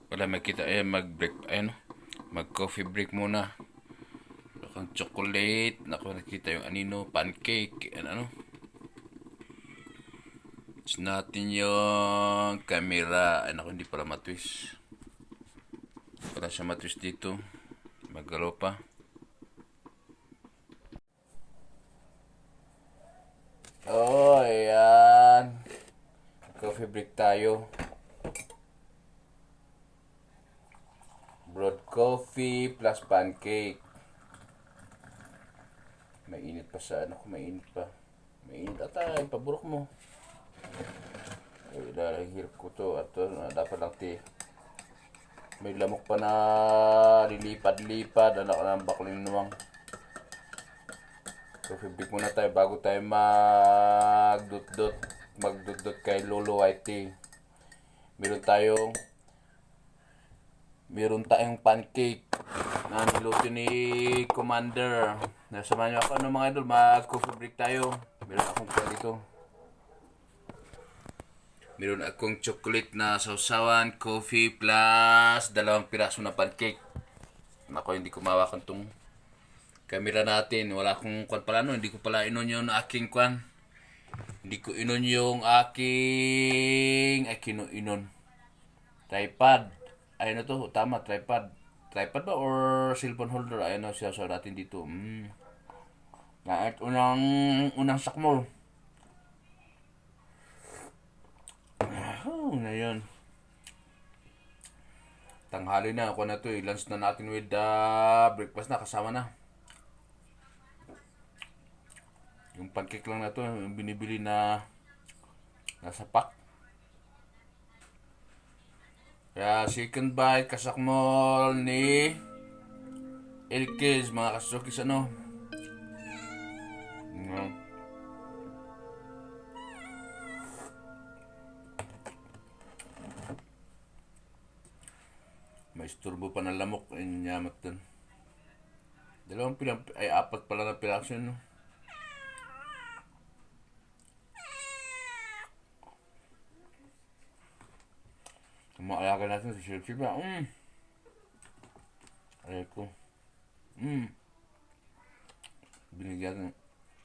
Wala makita mag-break, ano, mag-coffee break muna. Nakang chocolate, naku nakita yung anino, pancake, ano. It's natin yung camera, ay naku hindi pala matwist. Wala siya matwist dito. Magalaw pa. Oh, ayan. Coffee break tayo. Broad coffee plus pancake. Mainit pa sa ano ko, mainit pa. Mainit atay, paburok mo. Ay, hirap ko to. At dapat lang may lamok pa na lilipad-lipad. Ano ka ng bakling nuwang. Coffee break muna tayo bago tayo magdut-dut kay Lolo White Tea. Meron tayong pancake na niluto ni Commander. Nasamahan nyo ako mga idol, mag-coffee break tayo. Meron akong chocolate na sausawan, coffee plus 2 piraso na pancake. Nako, hindi ko mawakan tong camera natin. Wala akong kwan pala no, hindi ko pala inon yung aking kwan. Hindi ko inon yung aking inon. Tripod. Ayun na to, tama, tripod. Tripod ba or cellphone holder? Ayun na siya natin dito. At unang sakmol. Na yun. Tanghali na ako na to, lunch na natin with breakfast na, kasama na. Yung pancake lang na to, yung binibili na nasa pack. Kaya second bite, kasakmol ni Elkiz, mga kasukis ano. May isturbo pa na lamok, ay nyamat dun. Apat pala na piraso yun, no? Maalaga natin sa silip-silip na. Aray ko. Binigyan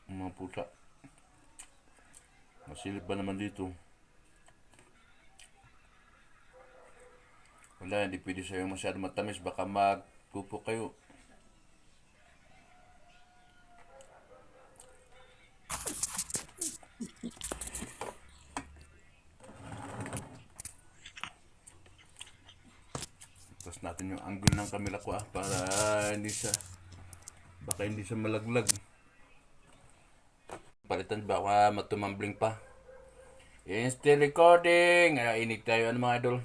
ng mga pusa. Masilip ba naman dito? Wala, hindi pwede sa'yo masyado matamis. Baka magpupo kayo. Tapos natin yung angle ng camera ko para baka hindi siya malaglag. Palitan baka matumambling pa. Still recording. Inig tayo mga idol.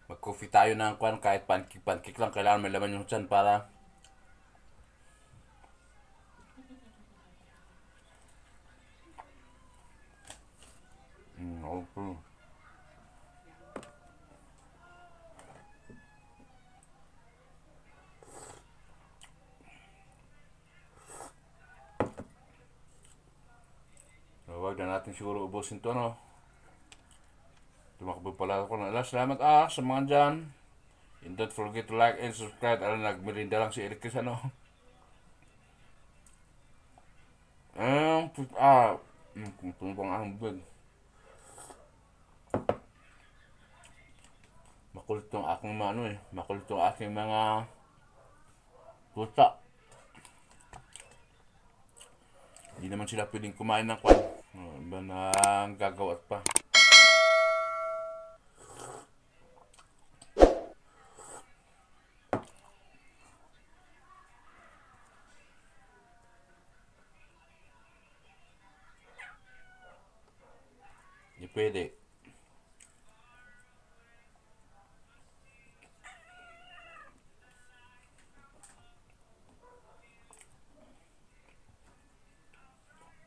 Mag-coffee tayo ng kwan kahit pancake lang. Kailangan may laman yung tiyan para okay. Huwag na natin siguro ubusin to, no? Tumakbo pala ako na. Salamat sa mga dyan. And don't forget to like and subscribe. Nagmerinda lang si Eric ano. Kung pang ahambag. Makulit tong aking makulit tong aking mga pusa. Hindi naman sila pwedeng kumain ng kwan. Iba na gagawat pa. Hindi pwede.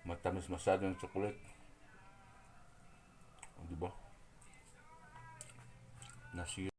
Matamis masyado yung chocolate. Diba? Nasira.